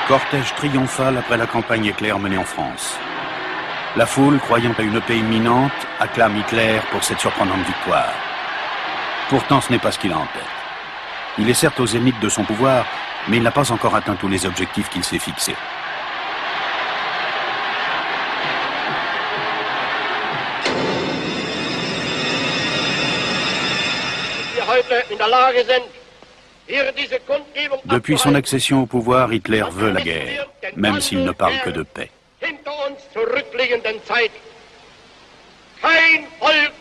Cortège triomphal après la campagne éclair menée en France. La foule, croyant à une paix imminente, acclame Hitler pour cette surprenante victoire. Pourtant, ce n'est pas ce qu'il a en tête. Il est certes au zénith de son pouvoir, mais il n'a pas encore atteint tous les objectifs qu'il s'est fixés. Depuis son accession au pouvoir, Hitler veut la guerre, même s'il ne parle que de paix. Kein Volk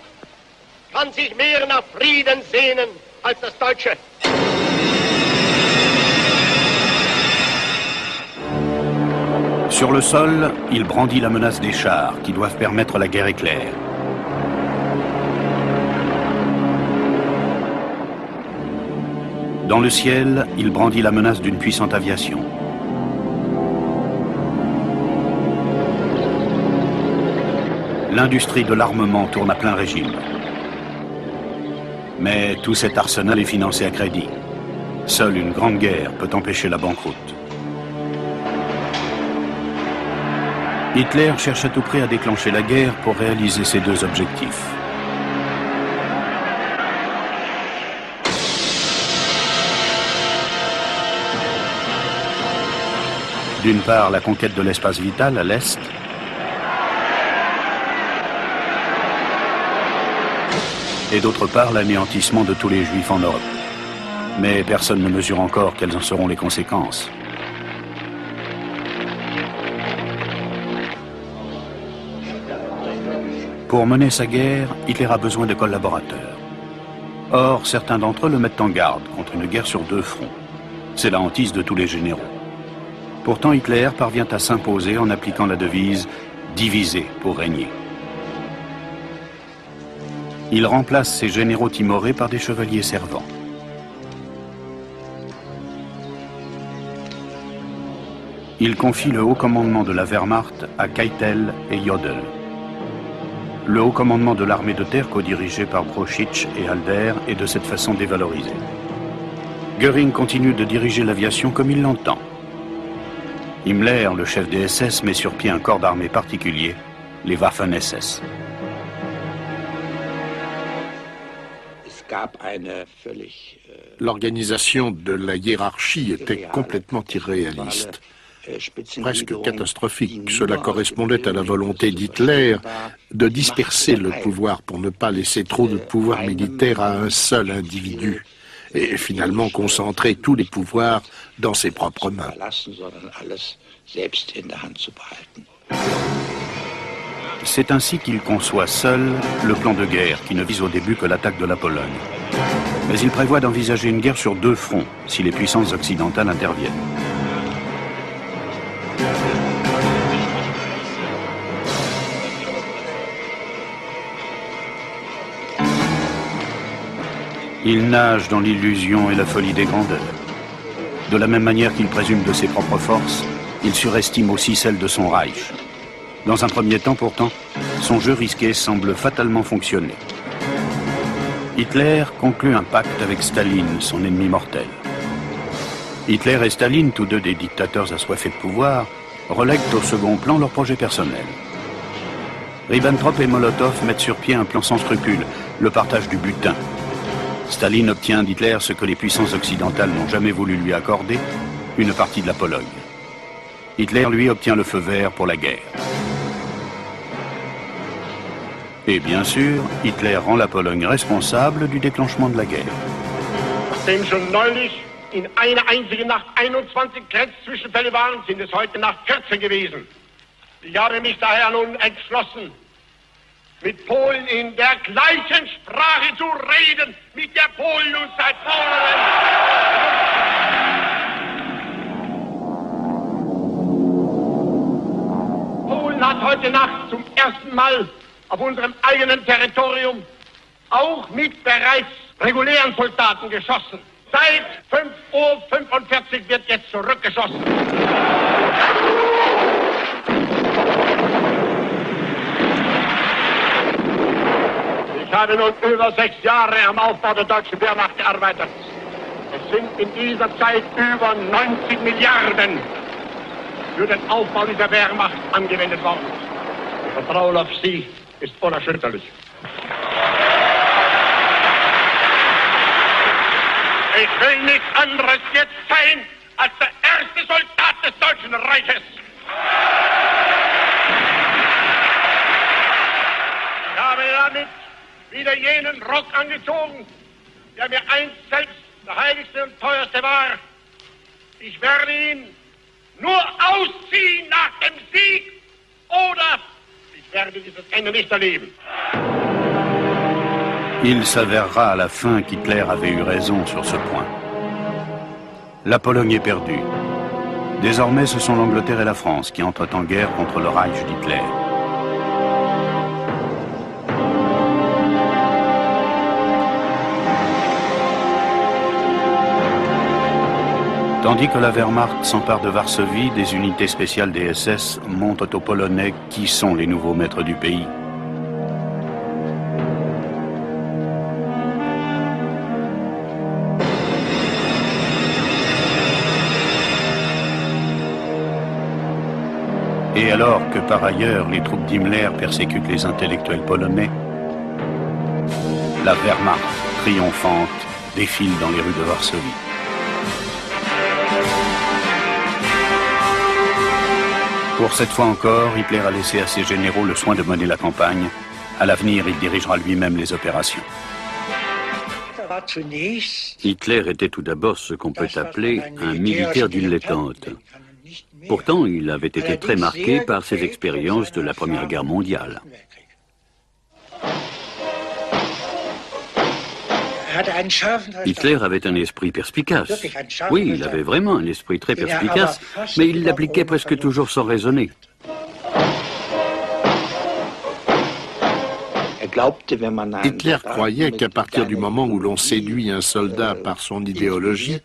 kann sich mehr nach Frieden sehnen als das Deutsche. Sur le sol, il brandit la menace des chars qui doivent permettre la guerre éclair. Dans le ciel, il brandit la menace d'une puissante aviation. L'industrie de l'armement tourne à plein régime. Mais tout cet arsenal est financé à crédit. Seule une grande guerre peut empêcher la banqueroute. Hitler cherche à tout prix à déclencher la guerre pour réaliser ses deux objectifs. D'une part, la conquête de l'espace vital à l'Est, et d'autre part, l'anéantissement de tous les Juifs en Europe. Mais personne ne mesure encore quelles en seront les conséquences. Pour mener sa guerre, Hitler a besoin de collaborateurs. Or, certains d'entre eux le mettent en garde contre une guerre sur deux fronts. C'est la hantise de tous les généraux. Pourtant, Hitler parvient à s'imposer en appliquant la devise « diviser pour régner ». Il remplace ses généraux timorés par des chevaliers servants. Il confie le haut commandement de la Wehrmacht à Keitel et Jodl. Le haut commandement de l'armée de terre, co-dirigé par Brochitsch et Halder, est de cette façon dévalorisé. Göring continue de diriger l'aviation comme il l'entend. Himmler, le chef des SS, met sur pied un corps d'armée particulier, les Waffen-SS. L'organisation de la hiérarchie était complètement irréaliste, presque catastrophique. Cela correspondait à la volonté d'Hitler de disperser le pouvoir pour ne pas laisser trop de pouvoir militaire à un seul individu et finalement concentrer tous les pouvoirs dans ses propres mains. C'est ainsi qu'il conçoit seul le plan de guerre qui ne vise au début que l'attaque de la Pologne. Mais il prévoit d'envisager une guerre sur deux fronts si les puissances occidentales interviennent. Il nage dans l'illusion et la folie des grandeurs. De la même manière qu'il présume de ses propres forces, il surestime aussi celles de son Reich. Dans un premier temps, pourtant, son jeu risqué semble fatalement fonctionner. Hitler conclut un pacte avec Staline, son ennemi mortel. Hitler et Staline, tous deux des dictateurs assoiffés de pouvoir, relèguent au second plan leurs projets personnels. Ribbentrop et Molotov mettent sur pied un plan sans scrupules, le partage du butin. Staline obtient d'Hitler ce que les puissances occidentales n'ont jamais voulu lui accorder, une partie de la Pologne. Hitler, lui, obtient le feu vert pour la guerre. Et bien sûr, Hitler rend la Pologne responsable du déclenchement de la guerre. Nachdem schon neulich in einer einzigen Nacht 21 Grenzzwischenfälle waren, sind es heute Nacht 14 gewesen. Ich habe mich daher nun entschlossen, mit Polen in der gleichen Sprache zu reden, mit der Polen und seit Monaten. Polen hat heute Nacht zum ersten Mal auf unserem eigenen Territorium auch mit bereits regulären Soldaten geschossen. Seit 5:45 Uhr wird jetzt zurückgeschossen. Ich habe nun über 6 Jahre am Aufbau der deutschen Wehrmacht gearbeitet. Es sind in dieser Zeit über 90 Milliarden für den Aufbau dieser Wehrmacht angewendet worden. Das Vertrauen auf Sie ist unerschütterlich. Ich will nichts anderes jetzt sein als der erste Soldat des Deutschen Reiches. Ich habe damit wieder jenen Rock angezogen, der mir einst selbst der heiligste und teuerste war. Ich werde ihn nur ausziehen nach dem Sieg oder ich werde dieses Ende nicht erleben. Il s'avérera à la fin qu'Hitler avait eu raison sur ce point. La Pologne est perdue. Désormais, ce sont l'Angleterre et la France qui entrent en guerre contre le Reich d'Hitler. Tandis que la Wehrmacht s'empare de Varsovie, des unités spéciales des SS montrent aux Polonais qui sont les nouveaux maîtres du pays. Et alors que par ailleurs les troupes d'Himmler persécutent les intellectuels polonais, la Wehrmacht, triomphante, défile dans les rues de Varsovie. Pour cette fois encore, Hitler a laissé à ses généraux le soin de mener la campagne. À l'avenir, il dirigera lui-même les opérations. Hitler était tout d'abord ce qu'on peut appeler un militaire dilettante. Pourtant, il avait été très marqué par ses expériences de la Première Guerre mondiale. Hitler avait un esprit perspicace. Oui, il avait vraiment un esprit très perspicace, mais il l'appliquait presque toujours sans raisonner. Hitler croyait qu'à partir du moment où l'on séduit un soldat par son idéologie,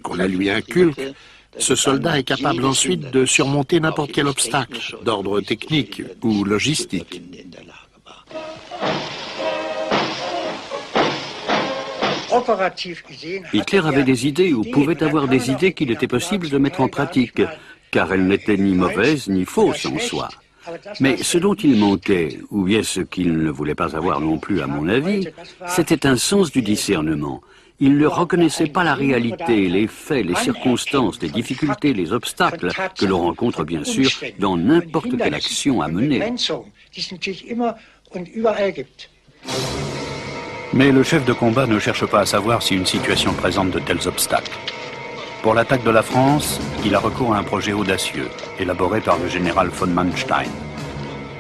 qu'on la lui inculque, ce soldat est capable ensuite de surmonter n'importe quel obstacle d'ordre technique ou logistique. Hitler avait des idées ou pouvait avoir des idées qu'il était possible de mettre en pratique, car elles n'étaient ni mauvaises ni fausses en soi. Mais ce dont il manquait, ou bien ce qu'il ne voulait pas avoir non plus à mon avis, c'était un sens du discernement. Il ne reconnaissait pas la réalité, les faits, les circonstances, les difficultés, les obstacles que l'on rencontre bien sûr dans n'importe quelle action à mener. Mais le chef de combat ne cherche pas à savoir si une situation présente de tels obstacles. Pour l'attaque de la France, il a recours à un projet audacieux, élaboré par le général von Manstein.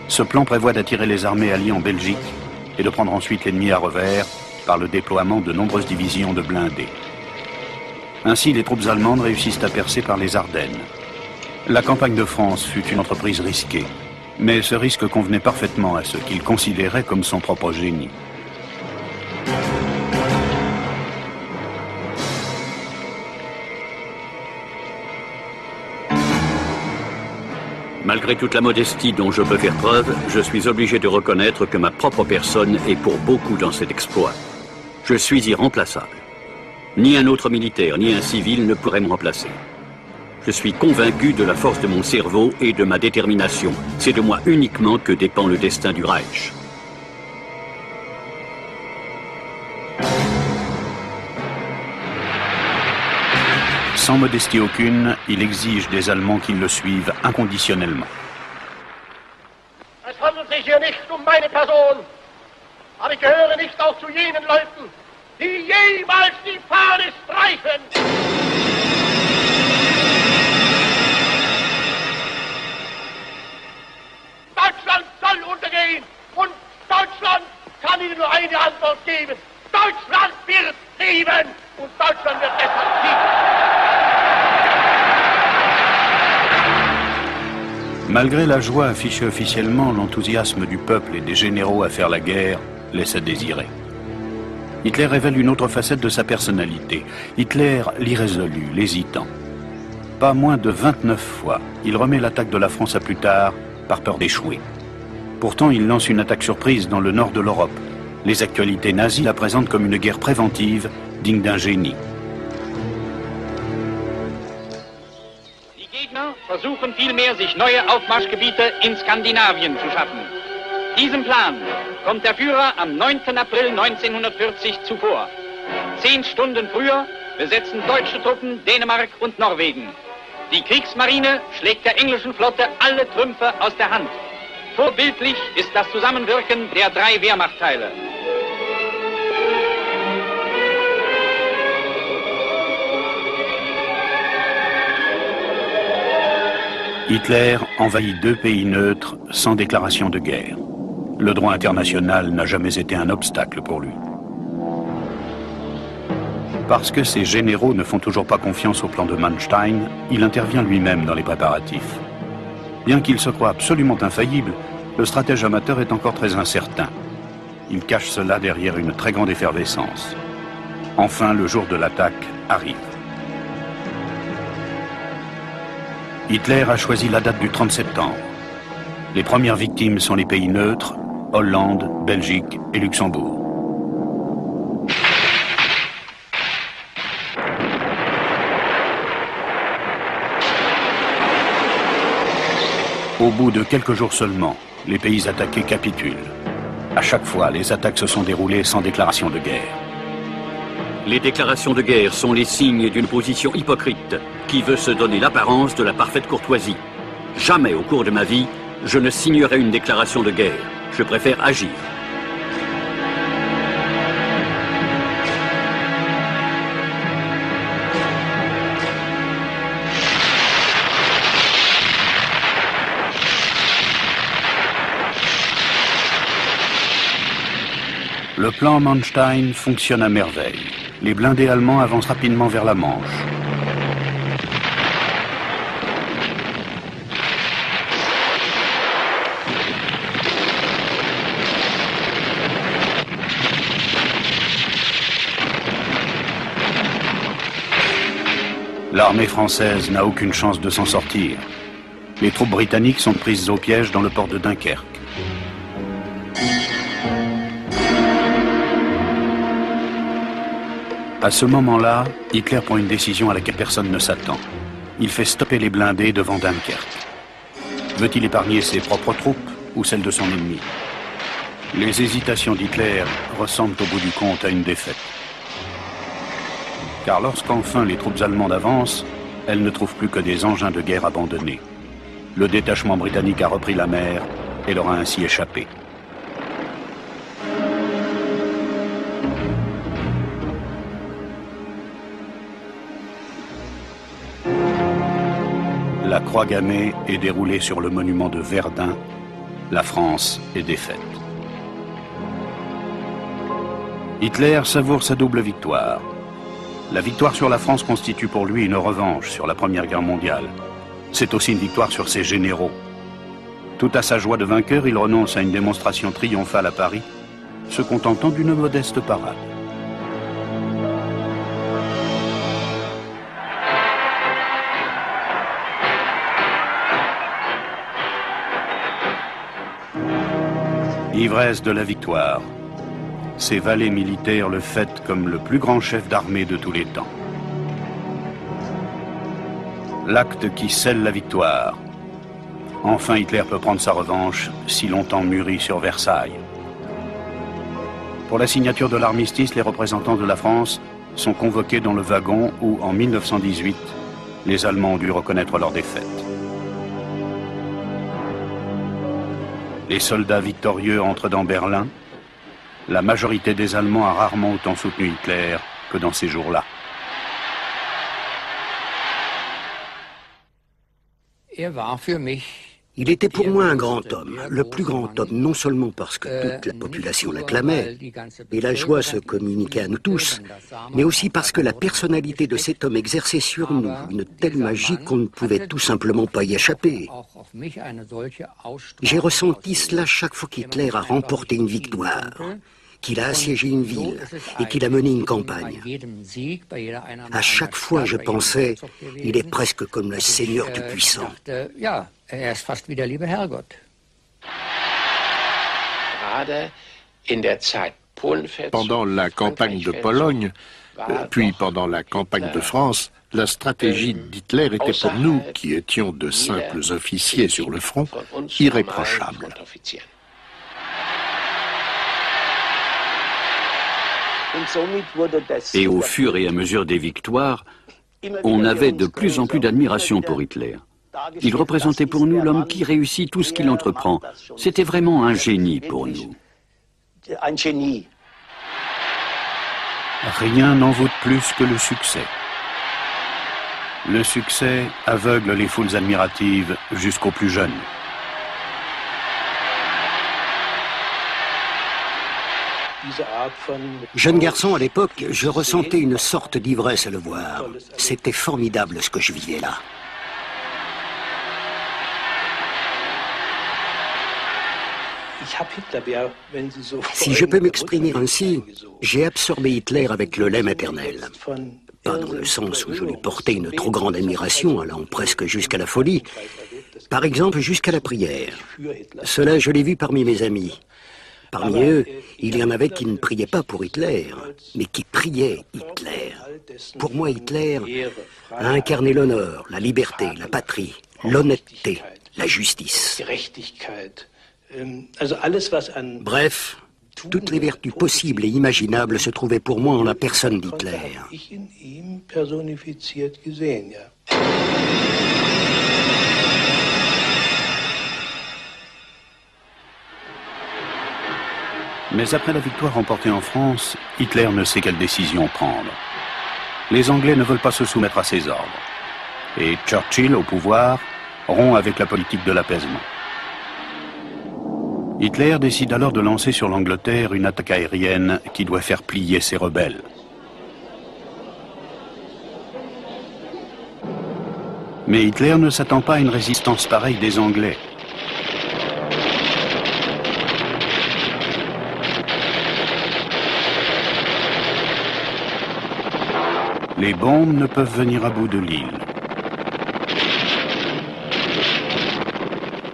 Ce plan prévoit d'attirer les armées alliées en Belgique et de prendre ensuite l'ennemi à revers par le déploiement de nombreuses divisions de blindés. Ainsi, les troupes allemandes réussissent à percer par les Ardennes. La campagne de France fut une entreprise risquée, mais ce risque convenait parfaitement à ce qu'il considérait comme son propre génie. Malgré toute la modestie dont je peux faire preuve, je suis obligé de reconnaître que ma propre personne est pour beaucoup dans cet exploit. Je suis irremplaçable. Ni un autre militaire, ni un civil ne pourrait me remplacer. Je suis convaincu de la force de mon cerveau et de ma détermination. C'est de moi uniquement que dépend le destin du Reich. Sans modestie aucune, il exige des Allemands qu'ils le suivent inconditionnellement. Es handelt sich hier nicht meine Person, aber ich gehöre nicht auch zu jenen Leuten, die jemals die Fahne streichen. Deutschland soll untergehen und Deutschland kann Ihnen nur eine Antwort geben. Deutschland wird siegen und Deutschland wird deshalb siegen. Malgré la joie affichée officiellement, l'enthousiasme du peuple et des généraux à faire la guerre laisse à désirer. Hitler révèle une autre facette de sa personnalité. Hitler, l'irrésolu, l'hésitant. Pas moins de 29 fois, il remet l'attaque de la France à plus tard, par peur d'échouer. Pourtant, il lance une attaque surprise dans le nord de l'Europe. Les actualités nazies la présentent comme une guerre préventive, digne d'un génie. Gegner versuchen vielmehr, sich neue Aufmarschgebiete in Skandinavien zu schaffen. Diesem Plan kommt der Führer am 9. April 1940 zuvor. 10 Stunden früher besetzen deutsche Truppen Dänemark und Norwegen. Die Kriegsmarine schlägt der englischen Flotte alle Trümpfe aus der Hand. Vorbildlich ist das Zusammenwirken der 3 Wehrmachtteile. Hitler envahit 2 pays neutres sans déclaration de guerre. Le droit international n'a jamais été un obstacle pour lui. Parce que ses généraux ne font toujours pas confiance au plan de Manstein, il intervient lui-même dans les préparatifs. Bien qu'il se croie absolument infaillible, le stratège amateur est encore très incertain. Il cache cela derrière une très grande effervescence. Enfin, le jour de l'attaque arrive. Hitler a choisi la date du 30 septembre. Les premières victimes sont les pays neutres, Hollande, Belgique et Luxembourg. Au bout de quelques jours seulement, les pays attaqués capitulent. À chaque fois, les attaques se sont déroulées sans déclaration de guerre. Les déclarations de guerre sont les signes d'une position hypocrite qui veut se donner l'apparence de la parfaite courtoisie. Jamais au cours de ma vie, je ne signerai une déclaration de guerre. Je préfère agir. Le plan Manstein fonctionne à merveille. Les blindés allemands avancent rapidement vers la Manche. L'armée française n'a aucune chance de s'en sortir. Les troupes britanniques sont prises au piège dans le port de Dunkerque. À ce moment-là, Hitler prend une décision à laquelle personne ne s'attend. Il fait stopper les blindés devant Dunkerque. Veut-il épargner ses propres troupes ou celles de son ennemi? Les hésitations d'Hitler ressemblent au bout du compte à une défaite. Car lorsqu'enfin les troupes allemandes avancent, elles ne trouvent plus que des engins de guerre abandonnés. Le détachement britannique a repris la mer et leur a ainsi échappé. La croix gammée est déroulée sur le monument de Verdun. La France est défaite. Hitler savoure sa double victoire. La victoire sur la France constitue pour lui une revanche sur la Première Guerre mondiale. C'est aussi une victoire sur ses généraux. Tout à sa joie de vainqueur, il renonce à une démonstration triomphale à Paris, se contentant d'une modeste parade. Ivresse de la victoire. Ses valets militaires le fêtent comme le plus grand chef d'armée de tous les temps. L'acte qui scelle la victoire. Enfin, Hitler peut prendre sa revanche, si longtemps mûri sur Versailles. Pour la signature de l'armistice, les représentants de la France sont convoqués dans le wagon où, en 1918, les Allemands ont dû reconnaître leur défaite. Les soldats victorieux entrent dans Berlin. La majorité des Allemands a rarement autant soutenu Hitler que dans ces jours-là. Il était pour moi un grand homme, le plus grand homme, non seulement parce que toute la population l'acclamait, et la joie se communiquait à nous tous, mais aussi parce que la personnalité de cet homme exerçait sur nous une telle magie qu'on ne pouvait tout simplement pas y échapper. J'ai ressenti cela chaque fois qu'Hitler a remporté une victoire, qu'il a assiégé une ville et qu'il a mené une campagne. À chaque fois, je pensais, il est presque comme le Seigneur Tout-Puissant. Pendant la campagne de Pologne, puis pendant la campagne de France, La stratégie d'Hitler était pour nous, qui étions de simples officiers sur le front, irréprochable. Et au fur et à mesure des victoires, on avait de plus en plus d'admiration pour Hitler. Il représentait pour nous l'homme qui réussit tout ce qu'il entreprend. C'était vraiment un génie pour nous. Rien n'envoûte plus que le succès. Le succès aveugle les foules admiratives jusqu'aux plus jeunes. Jeune garçon à l'époque, je ressentais une sorte d'ivresse à le voir. C'était formidable ce que je vivais là. Si je peux m'exprimer ainsi, j'ai absorbé Hitler avec le lait maternel. Pas dans le sens où je lui portais une trop grande admiration, allant presque jusqu'à la folie. Par exemple, jusqu'à la prière. Cela, je l'ai vu parmi mes amis. Parmi eux, il y en avait qui ne priaient pas pour Hitler, mais qui priaient Hitler. Pour moi, Hitler a incarné l'honneur, la liberté, la patrie, l'honnêteté, la justice. Bref, toutes les vertus possibles et imaginables se trouvaient pour moi en la personne d'Hitler. Mais après la victoire remportée en France, Hitler ne sait quelle décision prendre. Les Anglais ne veulent pas se soumettre à ses ordres. Et Churchill, au pouvoir, rompt avec la politique de l'apaisement. Hitler décide alors de lancer sur l'Angleterre une attaque aérienne qui doit faire plier ses rebelles. Mais Hitler ne s'attend pas à une résistance pareille des Anglais. Les bombes ne peuvent venir à bout de l'île.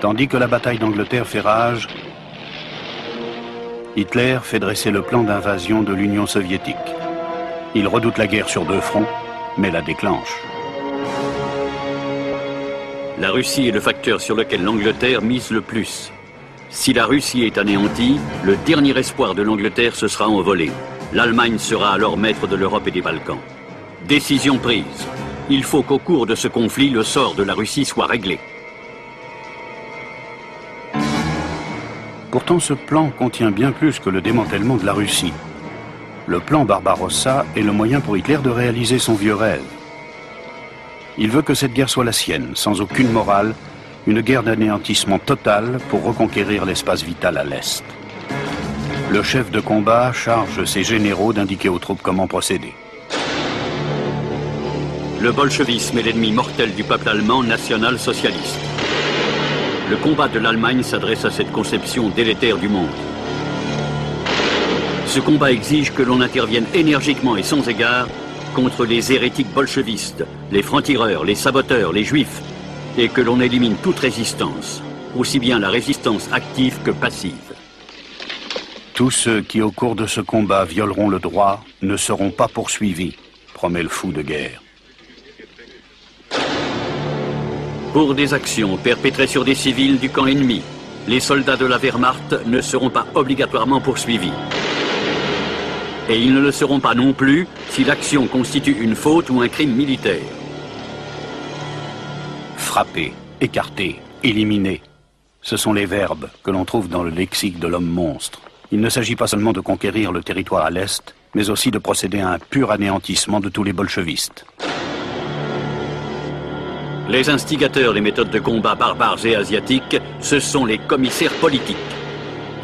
Tandis que la bataille d'Angleterre fait rage, Hitler fait dresser le plan d'invasion de l'Union soviétique. Il redoute la guerre sur deux fronts, mais la déclenche. La Russie est le facteur sur lequel l'Angleterre mise le plus. Si la Russie est anéantie, le dernier espoir de l'Angleterre se sera envolé. L'Allemagne sera alors maître de l'Europe et des Balkans. Décision prise. Il faut qu'au cours de ce conflit, le sort de la Russie soit réglé. Pourtant, ce plan contient bien plus que le démantèlement de la Russie. Le plan Barbarossa est le moyen pour Hitler de réaliser son vieux rêve. Il veut que cette guerre soit la sienne, sans aucune morale, une guerre d'anéantissement total pour reconquérir l'espace vital à l'Est. Le chef de combat charge ses généraux d'indiquer aux troupes comment procéder. Le bolchevisme est l'ennemi mortel du peuple allemand national-socialiste. Le combat de l'Allemagne s'adresse à cette conception délétère du monde. Ce combat exige que l'on intervienne énergiquement et sans égard contre les hérétiques bolchevistes, les francs-tireurs, les saboteurs, les juifs, et que l'on élimine toute résistance, aussi bien la résistance active que passive. Tous ceux qui, au cours de ce combat, violeront le droit ne seront pas poursuivis, promet le fou de guerre. Pour des actions perpétrées sur des civils du camp ennemi, les soldats de la Wehrmacht ne seront pas obligatoirement poursuivis. Et ils ne le seront pas non plus si l'action constitue une faute ou un crime militaire. Frapper, écarter, éliminer. Ce sont les verbes que l'on trouve dans le lexique de l'homme monstre. Il ne s'agit pas seulement de conquérir le territoire à l'Est, mais aussi de procéder à un pur anéantissement de tous les bolchevistes. Les instigateurs des méthodes de combat barbares et asiatiques, ce sont les commissaires politiques.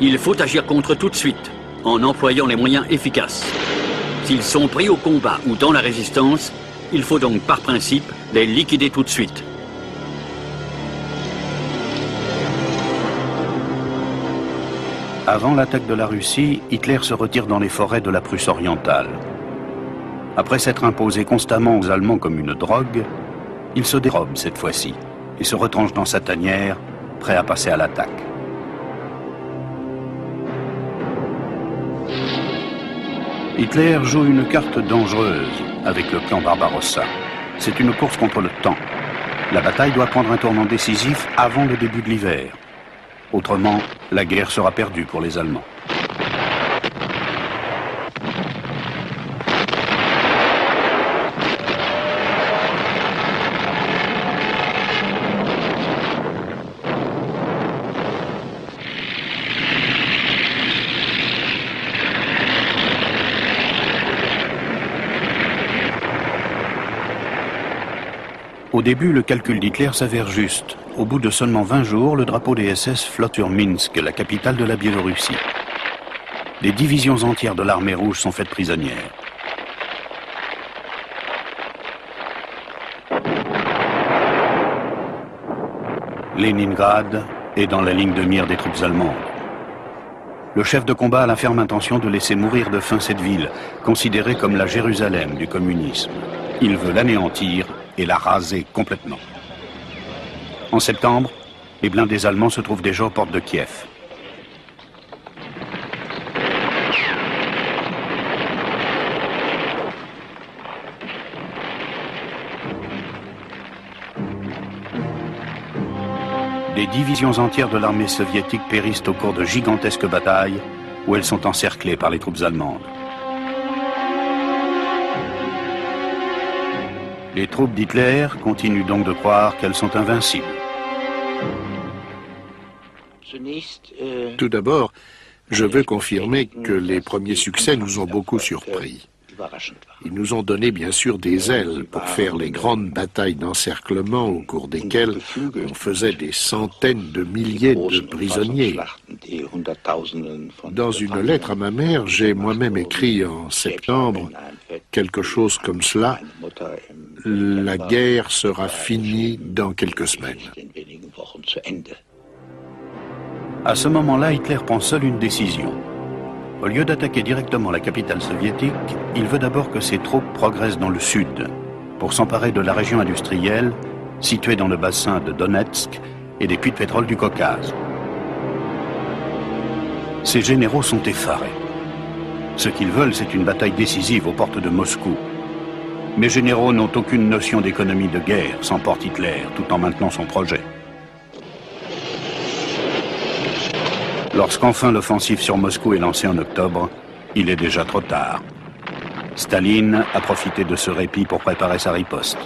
Il faut agir contre tout de suite, en employant les moyens efficaces. S'ils sont pris au combat ou dans la résistance, il faut donc par principe les liquider tout de suite. Avant l'attaque de la Russie, Hitler se retire dans les forêts de la Prusse orientale. Après s'être imposé constamment aux Allemands comme une drogue, il se dérobe cette fois-ci et se retranche dans sa tanière, prêt à passer à l'attaque. Hitler joue une carte dangereuse avec le plan Barbarossa. c'est une course contre le temps. La bataille doit prendre un tournant décisif avant le début de l'hiver. Autrement, la guerre sera perdue pour les Allemands. Au début, le calcul d'Hitler s'avère juste. Au bout de seulement 20 jours, le drapeau des SS flotte sur Minsk, la capitale de la Biélorussie. Des divisions entières de l'armée rouge sont faites prisonnières. Leningrad est dans la ligne de mire des troupes allemandes. Le chef de combat a la ferme intention de laisser mourir de faim cette ville, considérée comme la Jérusalem du communisme. Il veut l'anéantir et la raser complètement. En septembre, les blindés allemands se trouvent déjà aux portes de Kiev. Des divisions entières de l'armée soviétique périssent au cours de gigantesques batailles où elles sont encerclées par les troupes allemandes. Les troupes d'Hitler continuent donc de croire qu'elles sont invincibles. Tout d'abord, je veux confirmer que les premiers succès nous ont beaucoup surpris. Ils nous ont donné bien sûr des ailes pour faire les grandes batailles d'encerclement au cours desquelles on faisait des centaines de milliers de prisonniers. Dans une lettre à ma mère, j'ai moi-même écrit en septembre quelque chose comme cela: la guerre sera finie dans quelques semaines. À ce moment-là, Hitler prend seul une décision. Au lieu d'attaquer directement la capitale soviétique, il veut d'abord que ses troupes progressent dans le sud, pour s'emparer de la région industrielle située dans le bassin de Donetsk et des puits de pétrole du Caucase. Ces généraux sont effarés. Ce qu'ils veulent, c'est une bataille décisive aux portes de Moscou. Mes généraux n'ont aucune notion d'économie de guerre, s'emporte Hitler, tout en maintenant son projet. Lorsqu'enfin l'offensive sur Moscou est lancée en octobre, il est déjà trop tard. Staline a profité de ce répit pour préparer sa riposte.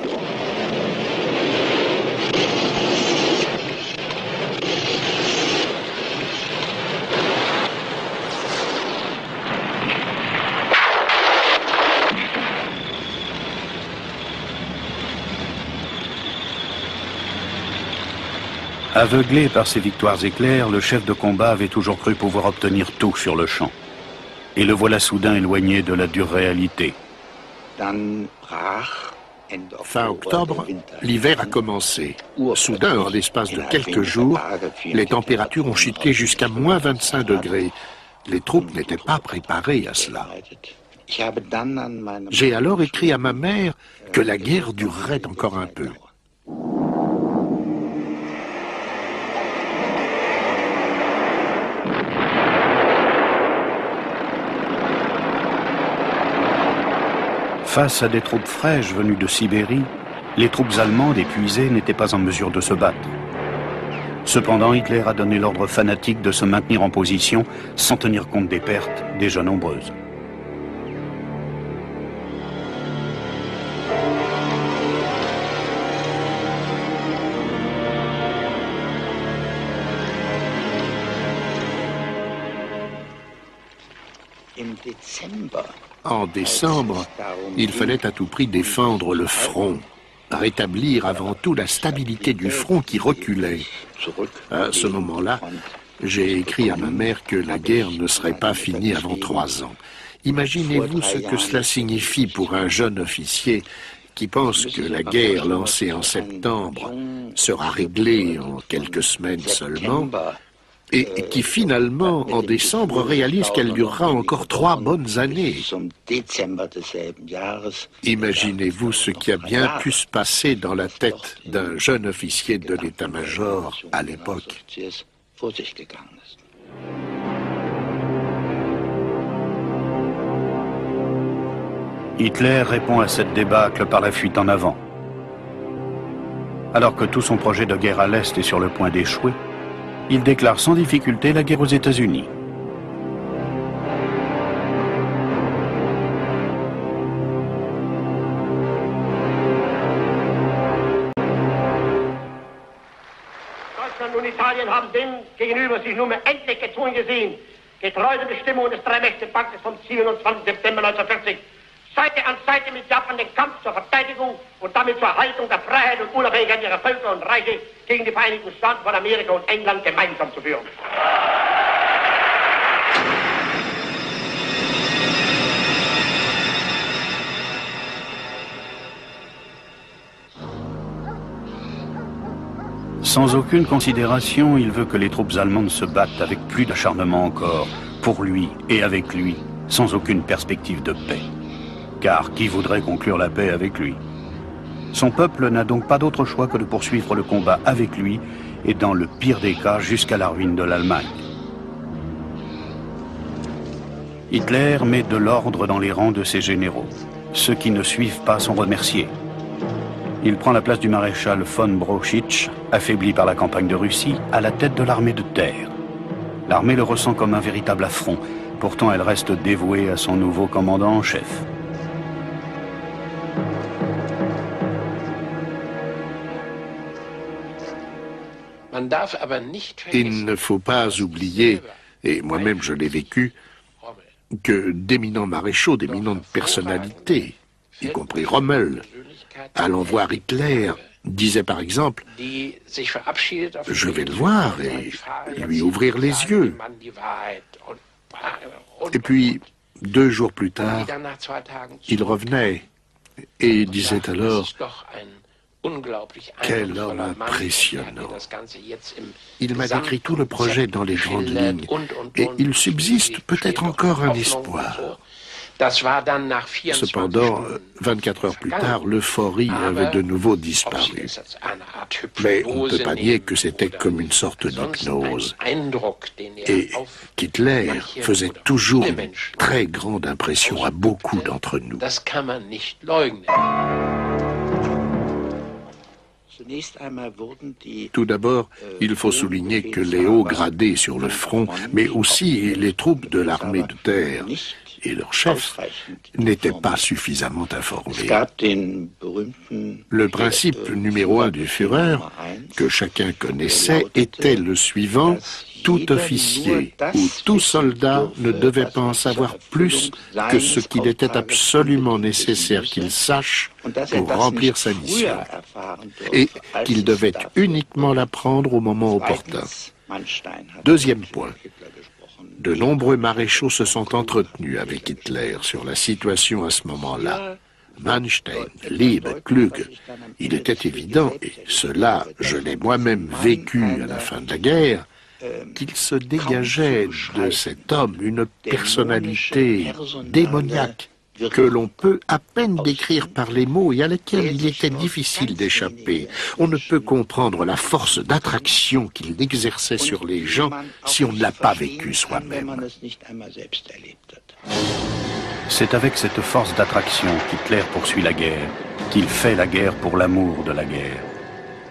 Aveuglé par ses victoires éclairs, le chef de combat avait toujours cru pouvoir obtenir tout sur le champ. Et le voilà soudain éloigné de la dure réalité. Fin octobre, l'hiver a commencé. Soudain, en l'espace de quelques jours, les températures ont chuté jusqu'à moins 25 degrés. Les troupes n'étaient pas préparées à cela. J'ai alors écrit à ma mère que la guerre durerait encore un peu. Face à des troupes fraîches venues de Sibérie, les troupes allemandes épuisées n'étaient pas en mesure de se battre. Cependant, Hitler a donné l'ordre fanatique de se maintenir en position sans tenir compte des pertes déjà nombreuses. En décembre, il fallait à tout prix défendre le front, rétablir avant tout la stabilité du front qui reculait. À ce moment-là, j'ai écrit à ma mère que la guerre ne serait pas finie avant 3 ans. Imaginez-vous ce que cela signifie pour un jeune officier qui pense que la guerre lancée en septembre sera réglée en quelques semaines seulement, et qui finalement, en décembre, réalise qu'elle durera encore 3 bonnes années. Imaginez-vous ce qui a bien pu se passer dans la tête d'un jeune officier de l'état-major à l'époque. Hitler répond à cette débâcle par la fuite en avant. Alors que tout son projet de guerre à l'Est est sur le point d'échouer, il déclare sans difficulté la guerre aux États-Unis. Deutschland und Italien haben dem gegenüber sich nunmehr endlich gezwungen gesehen, getreu den Bestimmungen des Drei-Mächte-Paktes vom 27. September 1940, Seite an Seite mit Japan den Kampf zur Verteidigung und damit zur Erhaltung der Freiheit und Unabhängigkeit ihrer Völker und Reiche gegen die Vereinigten Staaten von Amerika und England gemeinsam zu führen. Sans aucune considération, il veut que les troupes allemandes se battent avec plus d'acharnement encore, pour lui et avec lui, sans aucune perspective de paix. Car qui voudrait conclure la paix avec lui? Son peuple n'a donc pas d'autre choix que de poursuivre le combat avec lui et dans le pire des cas jusqu'à la ruine de l'Allemagne. Hitler met de l'ordre dans les rangs de ses généraux. Ceux qui ne suivent pas sont remerciés. Il prend la place du maréchal von Brauchitsch, affaibli par la campagne de Russie, à la tête de l'armée de terre. L'armée le ressent comme un véritable affront, pourtant elle reste dévouée à son nouveau commandant en chef. Il ne faut pas oublier, et moi-même je l'ai vécu, que d'éminents maréchaux, d'éminentes personnalités, y compris Rommel, allant voir Hitler, disait par exemple « Je vais le voir et lui ouvrir les yeux ». Et puis, 2 jours plus tard, il revenait et disait alors « Quel homme impressionnant ! Il m'a décrit tout le projet dans les grandes lignes et il subsiste peut-être encore un espoir. » Cependant, 24 heures plus tard, l'euphorie avait de nouveau disparu. Mais on ne peut pas nier que c'était comme une sorte d'hypnose. Et qu'Hitler faisait toujours une très grande impression à beaucoup d'entre nous. Tout d'abord, il faut souligner que les hauts gradés sur le front, mais aussi les troupes de l'armée de terre, et leur chef n'étaient pas suffisamment informés. Le principe numéro 1 du Führer, que chacun connaissait, était le suivant: tout officier ou tout soldat ne devait pas en savoir plus que ce qu'il était absolument nécessaire qu'il sache pour remplir sa mission, et qu'il devait uniquement l'apprendre au moment opportun. Deuxième point. De nombreux maréchaux se sont entretenus avec Hitler sur la situation à ce moment-là. Manstein, Lieb, Klug. Il était évident, et cela je l'ai moi-même vécu à la fin de la guerre, qu'il se dégageait de cet homme une personnalité démoniaque que l'on peut à peine décrire par les mots et à laquelle il était difficile d'échapper. On ne peut comprendre la force d'attraction qu'il exerçait sur les gens si on ne l'a pas vécu soi-même. C'est avec cette force d'attraction qu'Hitler poursuit la guerre, qu'il fait la guerre pour l'amour de la guerre.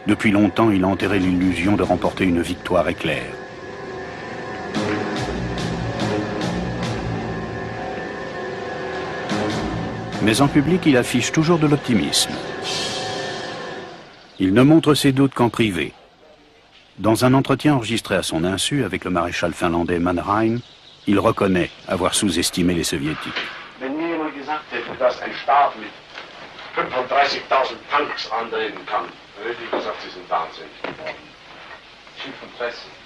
Depuis longtemps, il a enterré l'illusion de remporter une victoire éclair. Mais en public, il affiche toujours de l'optimisme. Il ne montre ses doutes qu'en privé. Dans un entretien enregistré à son insu avec le maréchal finlandais Mannerheim, il reconnaît avoir sous-estimé les soviétiques. Wenn mir jemand gesagt hätte, dass ein Staat mit 35.000 Tanks antreten kann, dann hätte ich gesagt, Sie sind wahnsinnig.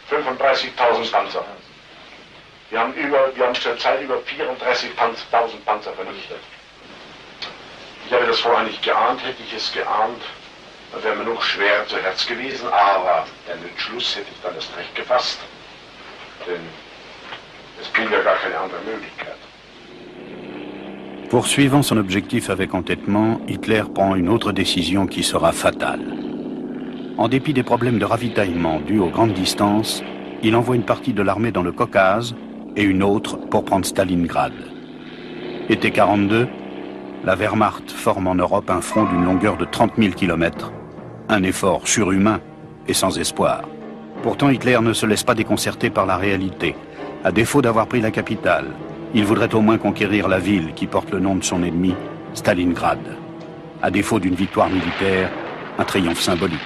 35.000 Panzer. Wir haben zurzeit über 34.000 Panzer vernichtet. Ich habe das vorher nicht geahnt, hätte ich es geahnt, dann wäre mir noch schwer zu Herz gewesen, aber den Entschluss hätte ich dann erst recht gefasst. Denn es gibt ja gar keine andere Möglichkeit. Poursuivant son objectif avec entêtement, Hitler prend une autre décision qui sera fatale. En dépit des problèmes de ravitaillement dus aux grandes distances, il envoie une partie de l'armée dans le Caucase et une autre pour prendre Stalingrad. Été 42, la Wehrmacht forme en Europe un front d'une longueur de 30 000 km Un effort surhumain et sans espoir. Pourtant, Hitler ne se laisse pas déconcerter par la réalité. À défaut d'avoir pris la capitale, il voudrait au moins conquérir la ville qui porte le nom de son ennemi, Stalingrad. À défaut d'une victoire militaire, un triomphe symbolique.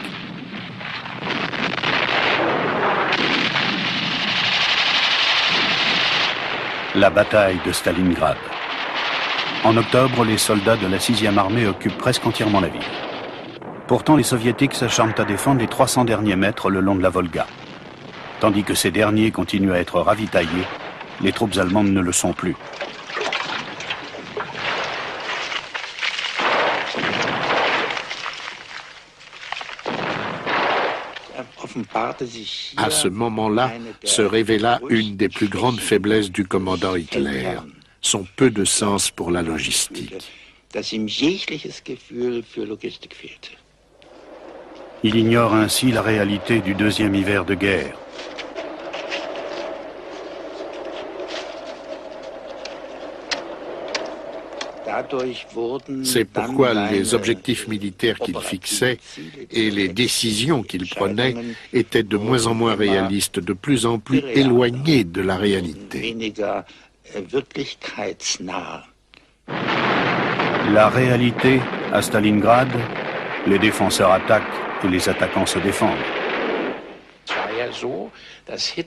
La bataille de Stalingrad. En octobre, les soldats de la 6e armée occupent presque entièrement la ville. Pourtant, les soviétiques s'acharnent à défendre les 300 derniers mètres le long de la Volga. Tandis que ces derniers continuent à être ravitaillés, les troupes allemandes ne le sont plus. À ce moment-là, se révéla une des plus grandes faiblesses du commandant Hitler, son peu de sens pour la logistique. Il ignore ainsi la réalité du deuxième hiver de guerre. C'est pourquoi les objectifs militaires qu'il fixait et les décisions qu'il prenait étaient de moins en moins réalistes, de plus en plus éloignés de la réalité. La réalité, à Stalingrad, les défenseurs attaquent et les attaquants se défendent.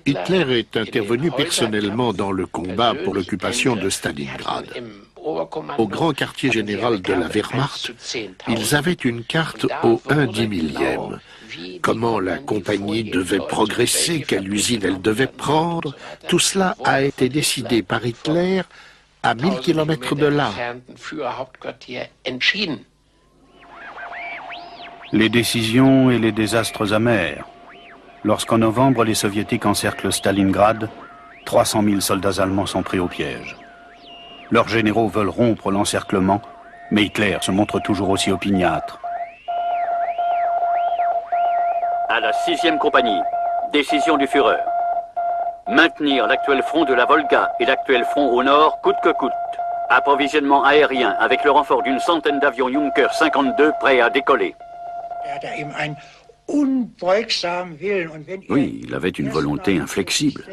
Hitler est intervenu personnellement dans le combat pour l'occupation de Stalingrad. Au grand quartier général de la Wehrmacht, ils avaient une carte au 1/10000000. Comment la compagnie devait progresser, quelle usine elle devait prendre, tout cela a été décidé par Hitler à 1000 km de là. Les décisions et les désastres amers. Lorsqu'en novembre, les soviétiques encerclent Stalingrad, 300 000 soldats allemands sont pris au piège. Leurs généraux veulent rompre l'encerclement, mais Hitler se montre toujours aussi opiniâtre. À la 6e compagnie, décision du Führer. Maintenir l'actuel front de la Volga et l'actuel front au nord coûte que coûte. Approvisionnement aérien avec le renfort d'une centaine d'avions Junker 52 prêts à décoller. Oui, il avait une volonté inflexible.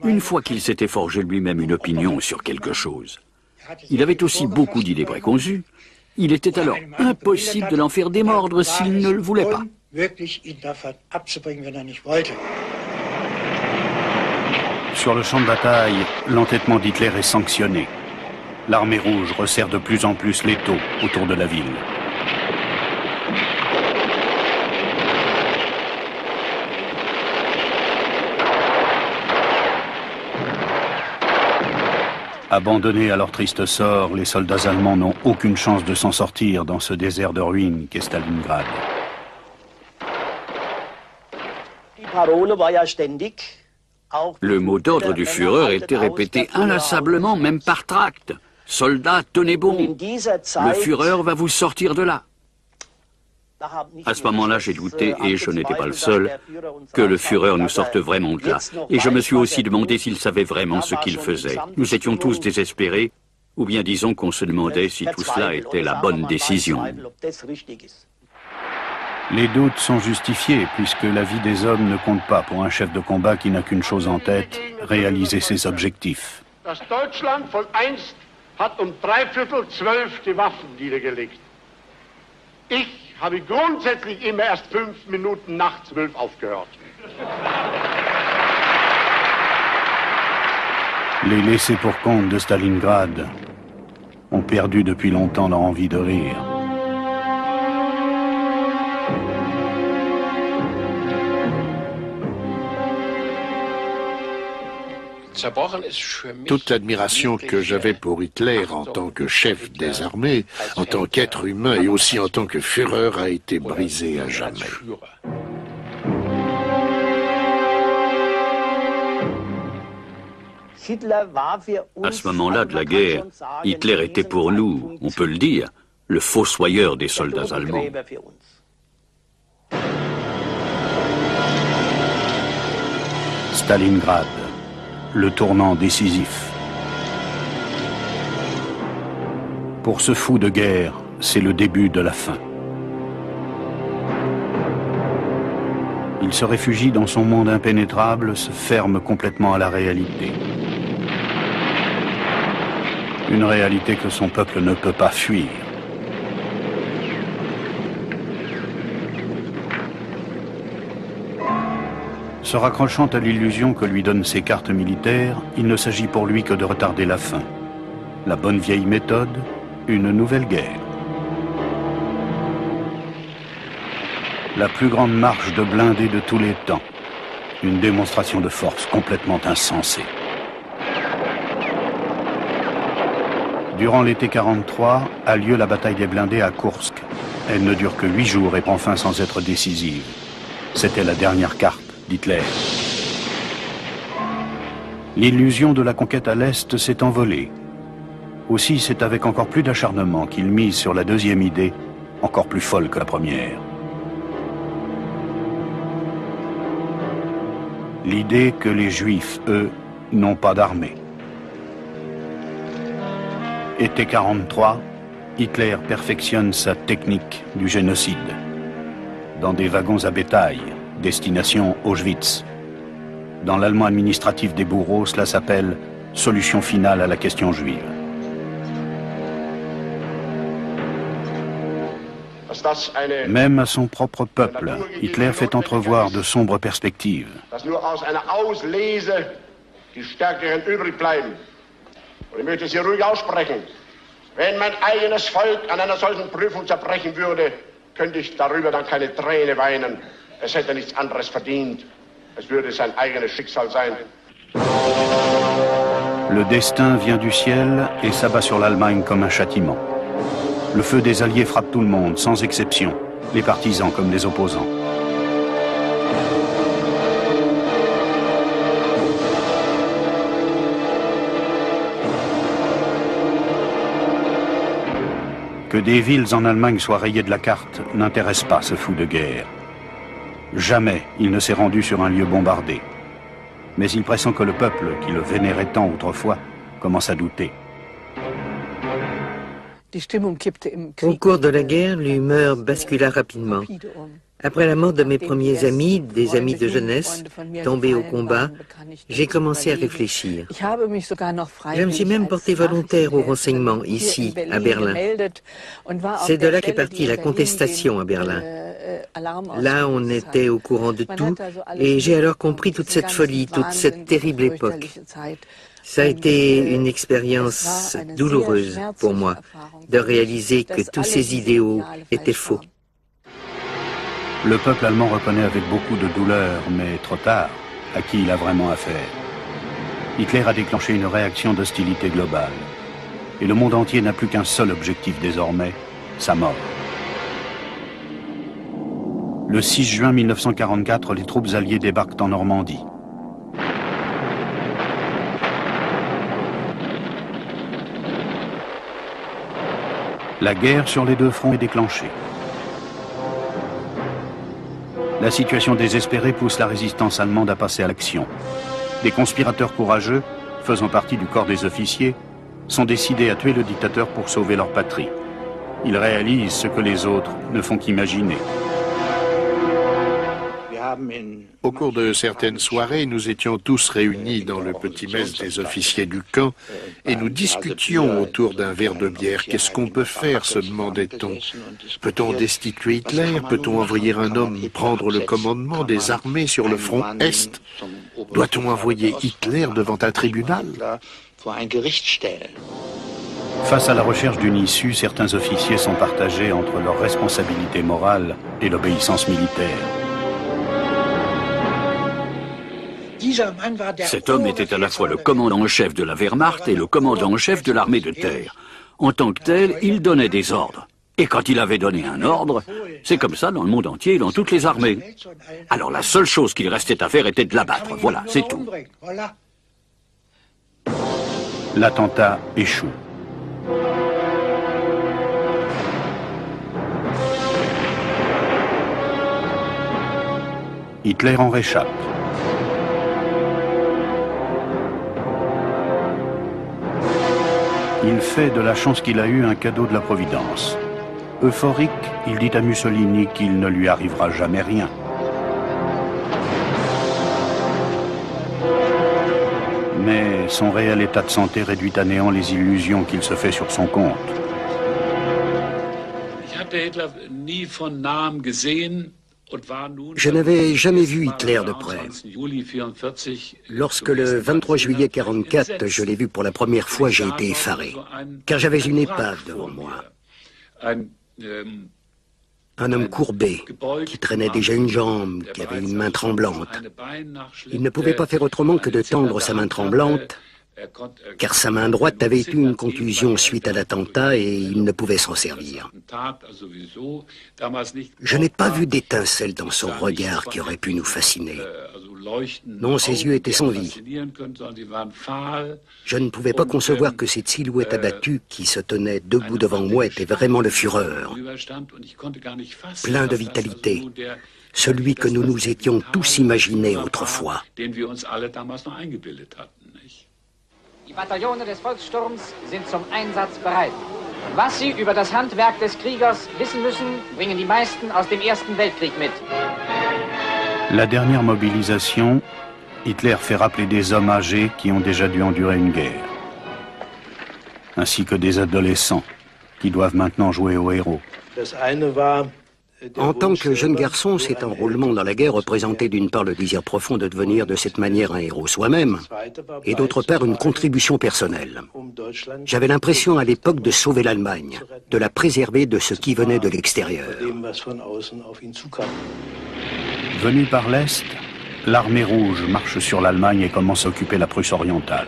Une fois qu'il s'était forgé lui-même une opinion sur quelque chose, il avait aussi beaucoup d'idées préconçues. Il était alors impossible de l'en faire démordre s'il ne le voulait pas. Sur le champ de bataille, l'entêtement d'Hitler est sanctionné. L'armée rouge resserre de plus en plus l'étau autour de la ville. Abandonnés à leur triste sort, les soldats allemands n'ont aucune chance de s'en sortir dans ce désert de ruines qu'est Stalingrad. Le mot d'ordre du Führer était répété inlassablement, même par tract. Soldats, tenez bon, le Führer va vous sortir de là. À ce moment-là, j'ai douté, et je n'étais pas le seul, que le Führer nous sorte vraiment de là. Et je me suis aussi demandé s'il savait vraiment ce qu'il faisait. Nous étions tous désespérés, ou bien disons qu'on se demandait si tout cela était la bonne décision. Les doutes sont justifiés, puisque la vie des hommes ne compte pas pour un chef de combat qui n'a qu'une chose en tête, réaliser ses objectifs. Das Deutschland von einst hat 11:45 die Waffen niedergelegt. Ich habe grundsätzlich immer erst 5 Minuten nach 12 aufgehört. Les laissés pour compte de Stalingrad ont perdu depuis longtemps leur envie de rire. Toute l'admiration que j'avais pour Hitler en tant que chef des armées, en tant qu'être humain et aussi en tant que Führer a été brisée à jamais. À ce moment-là de la guerre, Hitler était pour nous, on peut le dire, le fossoyeur des soldats allemands. Stalingrad, le tournant décisif. Pour ce fou de guerre, c'est le début de la fin. Il se réfugie dans son monde impénétrable, se ferme complètement à la réalité. Une réalité que son peuple ne peut pas fuir. Se raccrochant à l'illusion que lui donnent ses cartes militaires, il ne s'agit pour lui que de retarder la fin. La bonne vieille méthode, une nouvelle guerre. La plus grande marche de blindés de tous les temps. Une démonstration de force complètement insensée. Durant l'été 43, a lieu la bataille des blindés à Koursk. Elle ne dure que 8 jours et prend fin sans être décisive. C'était la dernière carte d'Hitler. L'illusion de la conquête à l'Est s'est envolée. Aussi, c'est avec encore plus d'acharnement qu'il mise sur la deuxième idée, encore plus folle que la première. L'idée que les Juifs, eux, n'ont pas d'armée. Été 43, Hitler perfectionne sa technique du génocide. Dans des wagons à bétail, destination Auschwitz. Dans l'allemand administratif des bourreaux, cela s'appelle « solution finale à la question juive ». Même à son propre peuple, Hitler fait entrevoir de sombres perspectives. Wenn mein eigenes Volk an einer solchen Prüfung zerbrechen würde, könnte ich darüber dann keine Träne weinen. Es hätte nichts anderes verdient. Es würde sein eigenes Schicksal sein. Le destin vient du ciel et s'abat sur l'Allemagne comme un châtiment. Le feu des Alliés frappe tout le monde, sans exception, les partisans comme les opposants. Que des villes en Allemagne soient rayées de la carte n'intéresse pas ce fou de guerre. Jamais il ne s'est rendu sur un lieu bombardé. Mais il pressent que le peuple, qui le vénérait tant autrefois, commence à douter. Au cours de la guerre, l'humeur bascula rapidement. Après la mort de mes premiers amis, des amis de jeunesse, tombés au combat, j'ai commencé à réfléchir. Je me suis même porté volontaire au renseignement, ici, à Berlin. C'est de là qu'est partie la contestation à Berlin. Là, on était au courant de tout, et j'ai alors compris toute cette folie, toute cette terrible époque. Ça a été une expérience douloureuse pour moi, de réaliser que tous ces idéaux étaient faux. Le peuple allemand reconnaît avec beaucoup de douleur, mais trop tard, à qui il a vraiment affaire. Hitler a déclenché une réaction d'hostilité globale. Et le monde entier n'a plus qu'un seul objectif désormais, sa mort. Le 6 juin 1944, les troupes alliées débarquent en Normandie. La guerre sur les deux fronts est déclenchée. La situation désespérée pousse la résistance allemande à passer à l'action. Des conspirateurs courageux, faisant partie du corps des officiers, sont décidés à tuer le dictateur pour sauver leur patrie. Ils réalisent ce que les autres ne font qu'imaginer. Au cours de certaines soirées, nous étions tous réunis dans le petit mess des officiers du camp et nous discutions autour d'un verre de bière. Qu'est-ce qu'on peut faire, se demandait-on. Peut-on destituer Hitler? Peut-on envoyer un homme prendre le commandement des armées sur le front Est? Doit-on envoyer Hitler devant un tribunal? Face à la recherche d'une issue, certains officiers sont partagés entre leur responsabilité morale et l'obéissance militaire. Cet homme était à la fois le commandant en chef de la Wehrmacht et le commandant en chef de l'armée de terre. En tant que tel, il donnait des ordres. Et quand il avait donné un ordre, c'est comme ça dans le monde entier et dans toutes les armées. Alors la seule chose qu'il restait à faire était de l'abattre. Voilà, c'est tout. L'attentat échoue. Hitler en réchappe. Il fait de la chance qu'il a eue un cadeau de la Providence. Euphorique, il dit à Mussolini qu'il ne lui arrivera jamais rien. mais son réel état de santé réduit à néant les illusions qu'il se fait sur son compte. Je n'avais jamais vu Hitler de près. Lorsque le 23 juillet 1944, je l'ai vu pour la première fois, j'ai été effaré, car j'avais une épave devant moi. Un homme courbé, qui traînait déjà une jambe, qui avait une main tremblante. Il ne pouvait pas faire autrement que de tendre sa main tremblante, car sa main droite avait eu une contusion suite à l'attentat et il ne pouvait s'en servir. Je n'ai pas vu d'étincelle dans son regard qui aurait pu nous fasciner. Non, ses yeux étaient sans vie. Je ne pouvais pas concevoir que cette silhouette abattue qui se tenait debout devant moi était vraiment le Führer, plein de vitalité, celui que nous nous étions tous imaginés autrefois. Die Bataillone des Volkssturms sind zum Einsatz bereit. Was sie über das Handwerk des Kriegers wissen müssen, bringen die meisten aus dem Ersten Weltkrieg mit. La dernière mobilisation, Hitler fait rappeler des hommes âgés qui ont déjà dû endurer une guerre, ainsi que des adolescents qui doivent maintenant jouer aux héros. En tant que jeune garçon, cet enrôlement dans la guerre représentait d'une part le désir profond de devenir de cette manière un héros soi-même, et d'autre part une contribution personnelle. J'avais l'impression à l'époque de sauver l'Allemagne, de la préserver de ce qui venait de l'extérieur. Venue par l'Est, l'armée rouge marche sur l'Allemagne et commence à occuper la Prusse orientale.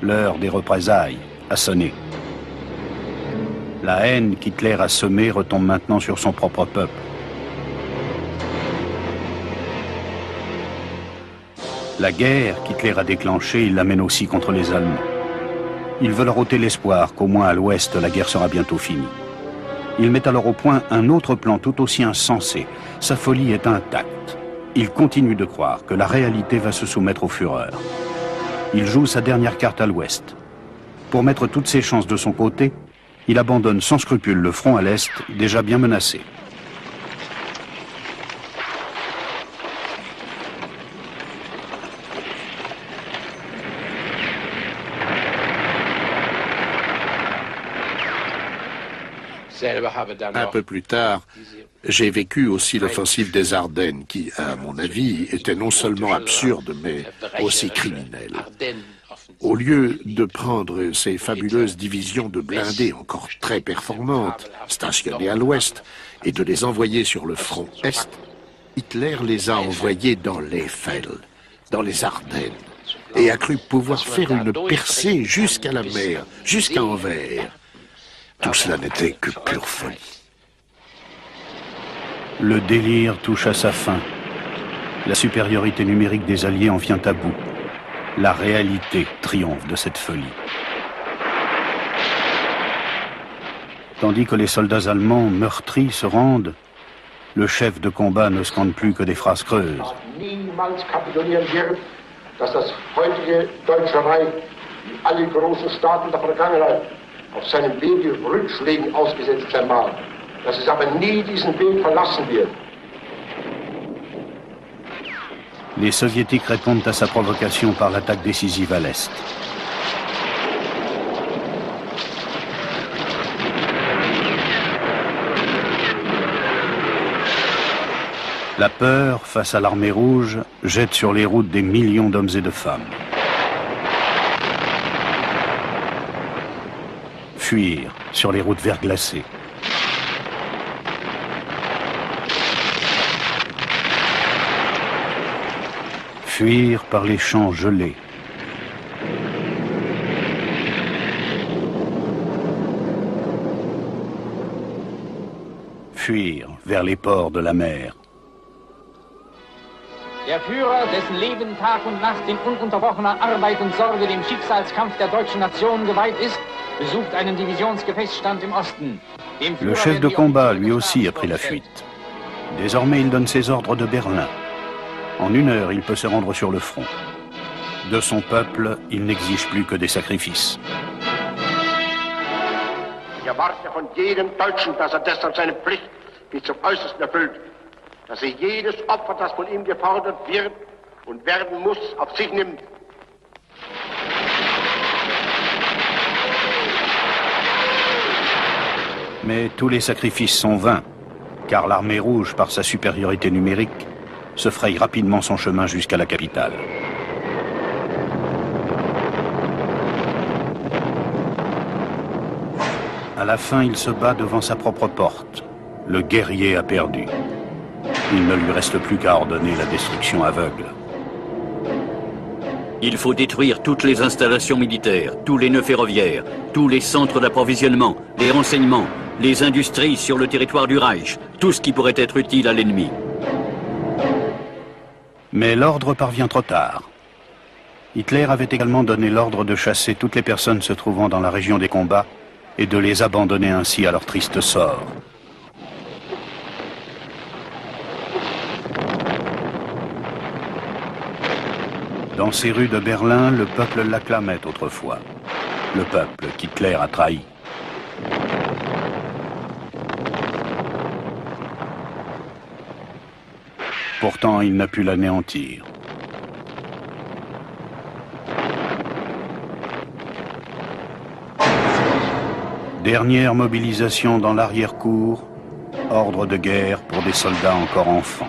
L'heure des représailles a sonné. La haine qu'Hitler a semée retombe maintenant sur son propre peuple. La guerre qu'Hitler a déclenchée, il la mène aussi contre les Allemands. Il veut leur ôter l'espoir qu'au moins à l'Ouest, la guerre sera bientôt finie. Il met alors au point un autre plan tout aussi insensé. Sa folie est intacte. Il continue de croire que la réalité va se soumettre au Führer. Il joue sa dernière carte à l'Ouest. Pour mettre toutes ses chances de son côté, il abandonne sans scrupule le front à l'Est, déjà bien menacé. Un peu plus tard, j'ai vécu aussi l'offensive des Ardennes, qui, à mon avis, était non seulement absurde, mais aussi criminelle. Au lieu de prendre ces fabuleuses divisions de blindés encore très performantes, stationnées à l'ouest, et de les envoyer sur le front est, Hitler les a envoyés dans l'Eifel, dans les Ardennes, et a cru pouvoir faire une percée jusqu'à la mer, jusqu'à Anvers. Tout cela n'était que pure folie. Le délire touche à sa fin. La supériorité numérique des Alliés en vient à bout. La réalité triomphe de cette folie. Tandis que les soldats allemands meurtris se rendent, le chef de combat ne scande plus que des phrases creuses. Niemals kapitulieren wird, dass das heutige Deutsche Reich, wie alle großen Staaten der Vergangenheit, auf seinem Wege Rückschlägen ausgesetzt sein mag, dass es aber nie diesen Weg verlassen wird. Les soviétiques répondent à sa provocation par l'attaque décisive à l'Est. La peur, face à l'armée rouge, jette sur les routes des millions d'hommes et de femmes. Fuir sur les routes verglacées. Fuir par les champs gelés. Fuir vers les ports de la mer. Der Führer, dessen Leben Tag und Nacht in ununterbrochener Arbeit und Sorge dem Schicksalskampf der deutschen Nation geweiht ist, besucht einen Divisionsgefechtsstand im Osten. Le chef de combat, lui aussi, a pris la fuite. Désormais, il donne ses ordres de Berlin. En 1 heure, il peut se rendre sur le front. De son peuple, il n'exige plus que des sacrifices. Ich erwarte von jedem Deutschen, dass deshalb seine Pflicht bis zum Äußersten erfüllt, dass jedes Opfer, das von ihm gefordert wird und werden muss, auf sich nimmt. Mais tous les sacrifices sont vains, car l'armée rouge, par sa supériorité numérique, se fraye rapidement son chemin jusqu'à la capitale. À la fin, il se bat devant sa propre porte. Le guerrier a perdu. Il ne lui reste plus qu'à ordonner la destruction aveugle. Il faut détruire toutes les installations militaires, tous les nœuds ferroviaires, tous les centres d'approvisionnement, les renseignements, les industries sur le territoire du Reich, tout ce qui pourrait être utile à l'ennemi. Mais l'ordre parvient trop tard. Hitler avait également donné l'ordre de chasser toutes les personnes se trouvant dans la région des combats et de les abandonner ainsi à leur triste sort. Dans ces rues de Berlin, le peuple l'acclamait autrefois. Le peuple qu'Hitler a trahi. Pourtant, il n'a pu l'anéantir. Dernière mobilisation dans l'arrière-cour, ordre de guerre pour des soldats encore enfants.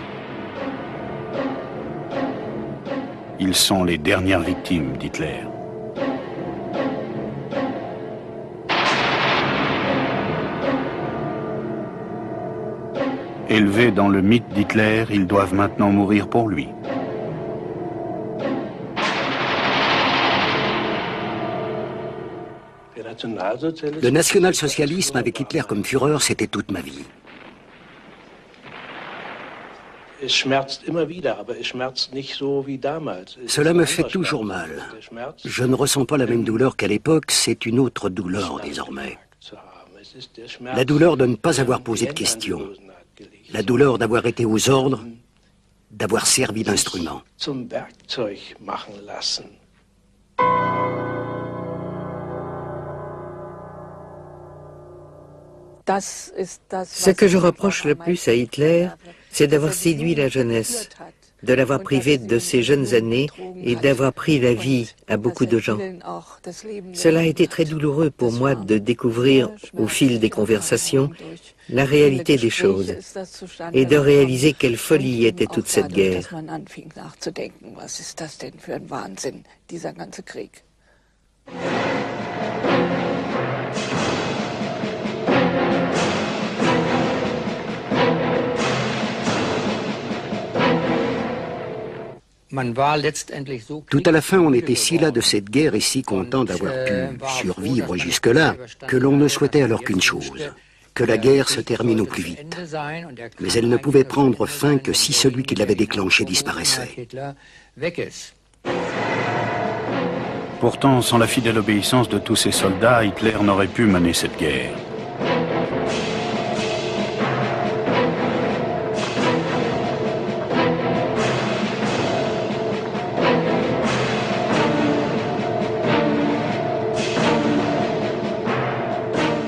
Ils sont les dernières victimes d'Hitler. Élevés dans le mythe d'Hitler, ils doivent maintenant mourir pour lui. Le national-socialisme avec Hitler comme Führer, c'était toute ma vie. Cela me fait toujours mal. Je ne ressens pas la même douleur qu'à l'époque, c'est une autre douleur désormais. La douleur de ne pas avoir posé de questions. La douleur d'avoir été aux ordres, d'avoir servi d'instrument. Ce que je reproche le plus à Hitler, c'est d'avoir séduit la jeunesse, de l'avoir privé de ses jeunes années et d'avoir pris la vie à beaucoup de gens. Cela a été très douloureux pour moi de découvrir, au fil des conversations, la réalité des choses et de réaliser quelle folie était toute cette guerre. Tout à la fin, on était si las de cette guerre et si content d'avoir pu survivre jusque-là que l'on ne souhaitait alors qu'une chose, que la guerre se termine au plus vite. Mais elle ne pouvait prendre fin que si celui qui l'avait déclenchée disparaissait. Pourtant, sans la fidèle obéissance de tous ses soldats, Hitler n'aurait pu mener cette guerre.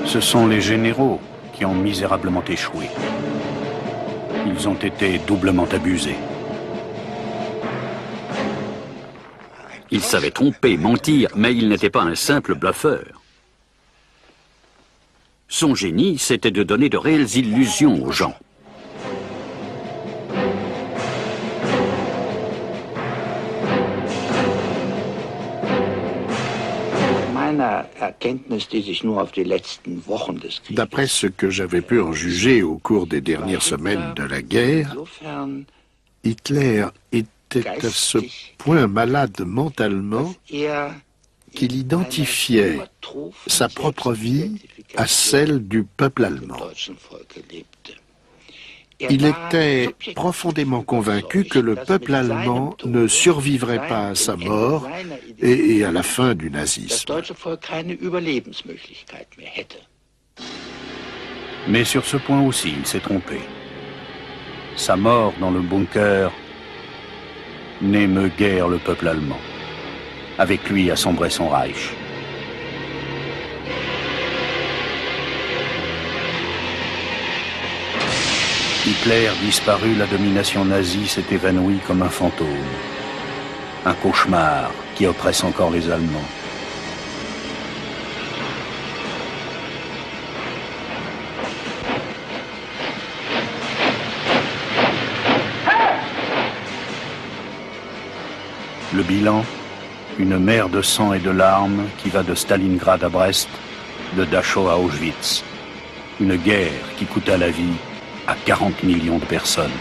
Ce sont les généraux qui ont misérablement échoué. Ils ont été doublement abusés. Il savait tromper, mentir, mais il n'était pas un simple bluffeur. Son génie, c'était de donner de réelles illusions aux gens. D'après ce que j'avais pu en juger au cours des dernières semaines de la guerre, Hitler était à ce point malade mentalement qu'il identifiait sa propre vie à celle du peuple allemand. Il était profondément convaincu que le peuple allemand ne survivrait pas à sa mort et à la fin du nazisme. Mais sur ce point aussi, il s'est trompé. Sa mort dans le bunker n'émeut guère le peuple allemand. Avec lui a sombré son Reich. Hitler disparu, la domination nazie s'est évanouie comme un fantôme. Un cauchemar qui oppresse encore les Allemands. Le bilan, une mer de sang et de larmes qui va de Stalingrad à Brest, de Dachau à Auschwitz. Une guerre qui coûta la vie à 40 millions de personnes.